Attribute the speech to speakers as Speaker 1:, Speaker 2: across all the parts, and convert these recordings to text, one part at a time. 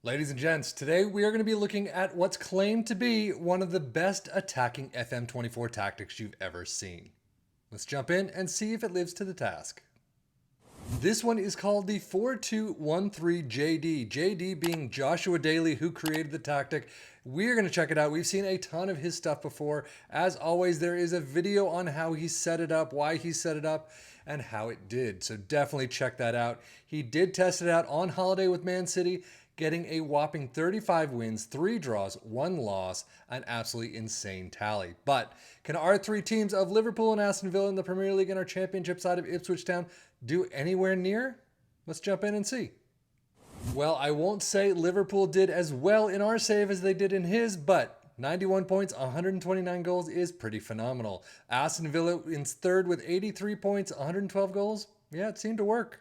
Speaker 1: Ladies and gents, today we are going to be looking at what's claimed to be one of the best attacking FM24 tactics you've ever seen. Let's jump in and see if it lives to the task. This one is called the 4213JD. JD being Joshua Daly, who created the tactic. We're going to check it out. We've seen a ton of his stuff before. As always, there is a video on how he set it up, why he set it up, and how it did. So definitely check that out. He did test it out on holiday with Man City, getting a whopping 35 wins, 3 draws, 1 loss, an absolutely insane tally. But can our 3 teams of Liverpool and Aston Villa in the Premier League and our championship side of Ipswich Town do anywhere near? Let's jump in and see. Well, I won't say Liverpool did as well in our save as they did in his, but 91 points, 129 goals is pretty phenomenal. Aston Villa in third with 83 points, 112 goals. Yeah, it seemed to work.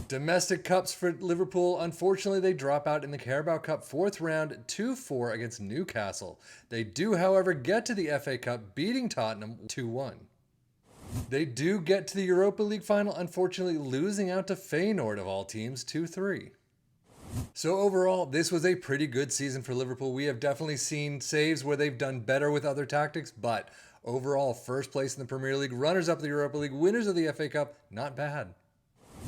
Speaker 1: Domestic cups for Liverpool. Unfortunately, they drop out in the Carabao Cup 4th round 2-4 against Newcastle. They do, however, get to the FA Cup, beating Tottenham 2-1. They do get to the Europa League final, unfortunately losing out to Feyenoord of all teams 2-3. So overall, this was a pretty good season for Liverpool. We have definitely seen saves where they've done better with other tactics, but overall, first place in the Premier League, runners-up in the Europa League, winners of the FA Cup, not bad.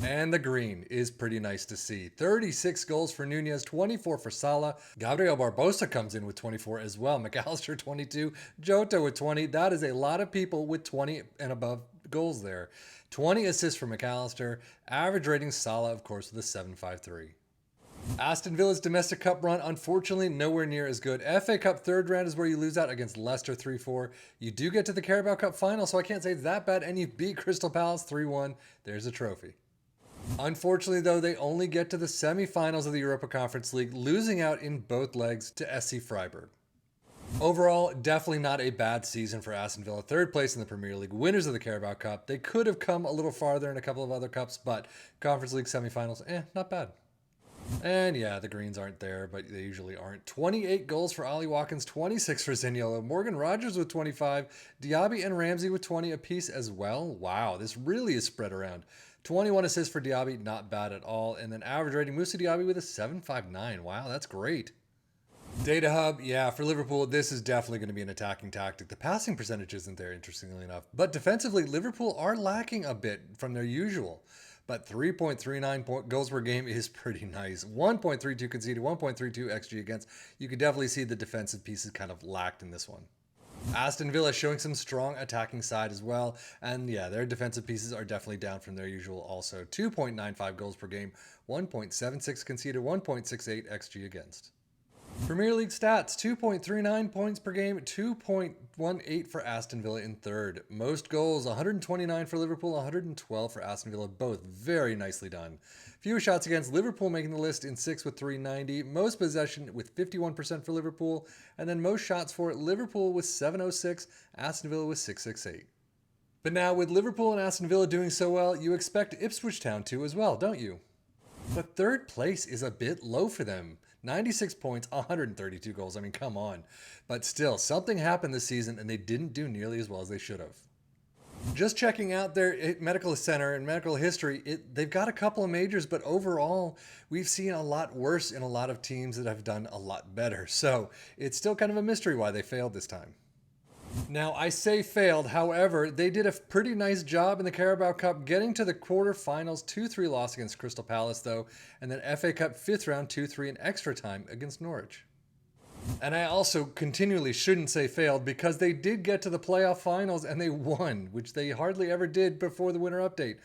Speaker 1: And the green is pretty nice to see. 36 goals for Nunez, 24 for Salah. Gabriel Barbosa comes in with 24 as well. McAllister 22, Jota with 20. That is a lot of people with 20 and above goals there. 20 assists for McAllister. Average rating Salah, of course, with a 7.53. Aston Villa's domestic cup run, unfortunately, nowhere near as good. FA Cup 3rd round is where you lose out against Leicester 3-4. You do get to the Carabao Cup final, so I can't say it's that bad. And you beat Crystal Palace 3-1. There's a trophy. Unfortunately, though, they only get to the semi-finals of the Europa Conference League, losing out in both legs to SC Freiburg. Overall, definitely not a bad season for Aston Villa. 3rd place in the Premier League, winners of the Carabao Cup. They could have come a little farther in a couple of other cups, but Conference League semi-finals, not bad. And yeah, the greens aren't there, but they usually aren't. 28 goals for Ollie Watkins, 26 for Zaniolo, Morgan Rogers with 25, Diaby and Ramsey with 20 apiece as well. Wow, this really is spread around. 21 assists for Diaby, not bad at all. And then average rating, Moussa Diaby with a 7.59. Wow, that's great. Data Hub, yeah, for Liverpool, this is definitely going to be an attacking tactic. The passing percentage isn't there, interestingly enough. But defensively, Liverpool are lacking a bit from their usual. But 3.39 goals per game is pretty nice. 1.32 conceded, 1.32 XG against. You could definitely see the defensive pieces kind of lacked in this one. Aston Villa showing some strong attacking side as well. And yeah, their defensive pieces are definitely down from their usual also. 2.95 goals per game, 1.76 conceded, 1.68 XG against. Premier League stats, 2.39 points per game, 2.18 for Aston Villa in 3rd. Most goals, 129 for Liverpool, 112 for Aston Villa, both very nicely done. Few shots against, Liverpool making the list in 6th with 390. Most possession with 51% for Liverpool, and then most shots for Liverpool with 706, Aston Villa with 668. But now with Liverpool and Aston Villa doing so well, you expect Ipswich Town to as well, don't you? But 3rd place is a bit low for them. 96 points, 132 goals. I mean, come on. But still, something happened this season and they didn't do nearly as well as they should have. Just checking out their medical center and medical history, they've got a couple of majors, but overall, we've seen a lot worse in a lot of teams that have done a lot better. So it's still kind of a mystery why they failed this time. Now, I say failed, however, they did a pretty nice job in the Carabao Cup, getting to the quarterfinals, 2-3 loss against Crystal Palace, though, and then FA Cup 5th round, 2-3 in extra time against Norwich. And I also continually shouldn't say failed because they did get to the playoff finals and they won, which they hardly ever did before the winter update.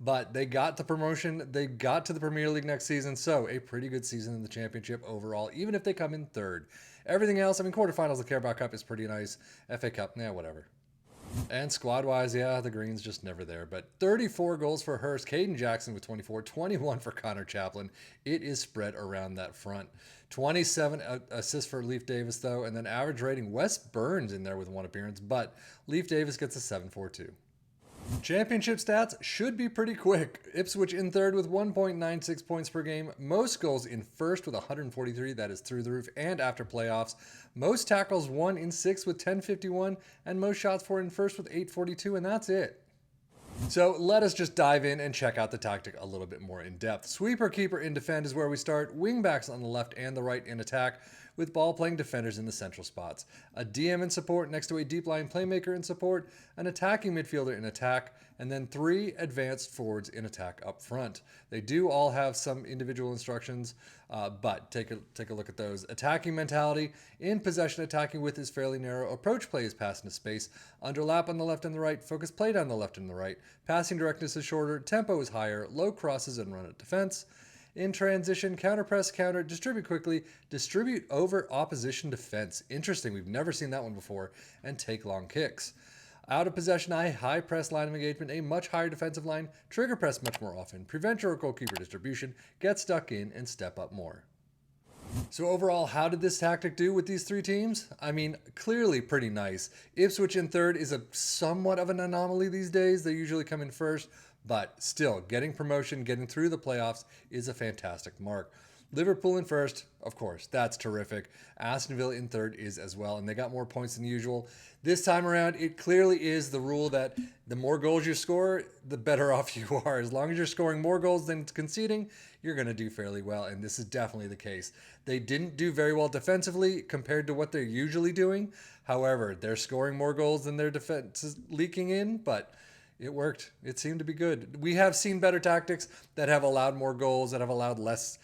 Speaker 1: But they got the promotion, they got to the Premier League next season, so a pretty good season in the championship overall, even if they come in 3rd. Everything else, I mean, quarterfinals of the Carabao Cup is pretty nice. FA Cup, whatever. And squad-wise, yeah, the green's just never there. But 34 goals for Hurst, Caden Jackson with 24, 21 for Connor Chaplin. It is spread around that front. 27 assists for Leif Davis, though, and then average rating, Wes Burns in there with 1 appearance, but Leif Davis gets a 7.42. Championship stats should be pretty quick. Ipswich in 3rd with 1.96 points per game. Most goals in 1st with 143. That is through the roof and after playoffs. Most tackles won in 6th with 1051. And most shots for in 1st with 842. And that's it. So let us just dive in and check out the tactic a little bit more in depth. Sweeper, keeper, in defend is where we start. Wingbacks on the left and the right in attack, with ball-playing defenders in the central spots. A DM in support next to a deep-line playmaker in support, an attacking midfielder in attack, and then 3 advanced forwards in attack up front. They do all have some individual instructions, but take a look at those. Attacking mentality, in possession attacking width is fairly narrow. Approach play is passed into space. Underlap on the left and the right. Focus play down the left and the right. Passing directness is shorter. Tempo is higher. Low crosses and run at defense. In transition, counter press, counter, distribute quickly, distribute over opposition defense. Interesting, we've never seen that one before. And take long kicks. Out of possession, a high press line of engagement, a much higher defensive line, trigger press much more often, prevent your goalkeeper distribution, get stuck in, and step up more. So overall, how did this tactic do with these 3 teams? I mean, clearly pretty nice. Ipswich in third is a somewhat of an anomaly these days. They usually come in first, but still, getting promotion, getting through the playoffs is a fantastic mark. Liverpool in first, of course, that's terrific. Aston Villa in third is as well, and they got more points than usual. This time around, it clearly is the rule that the more goals you score, the better off you are. As long as you're scoring more goals than conceding, you're going to do fairly well, and this is definitely the case. They didn't do very well defensively compared to what they're usually doing. However, they're scoring more goals than their defense is leaking in, but it worked. It seemed to be good. We have seen better tactics that have allowed more goals, that have allowed less,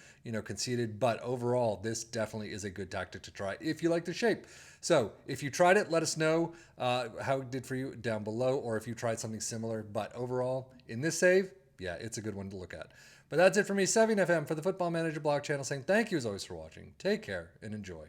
Speaker 1: conceded. But overall, this definitely is a good tactic to try if you like the shape. So if you tried it, let us know how it did for you down below, or if you tried something similar. But overall, in this save, yeah, it's a good one to look at. But that's it for me, 7FM for the Football Manager blog channel, saying thank you as always for watching. Take care and enjoy.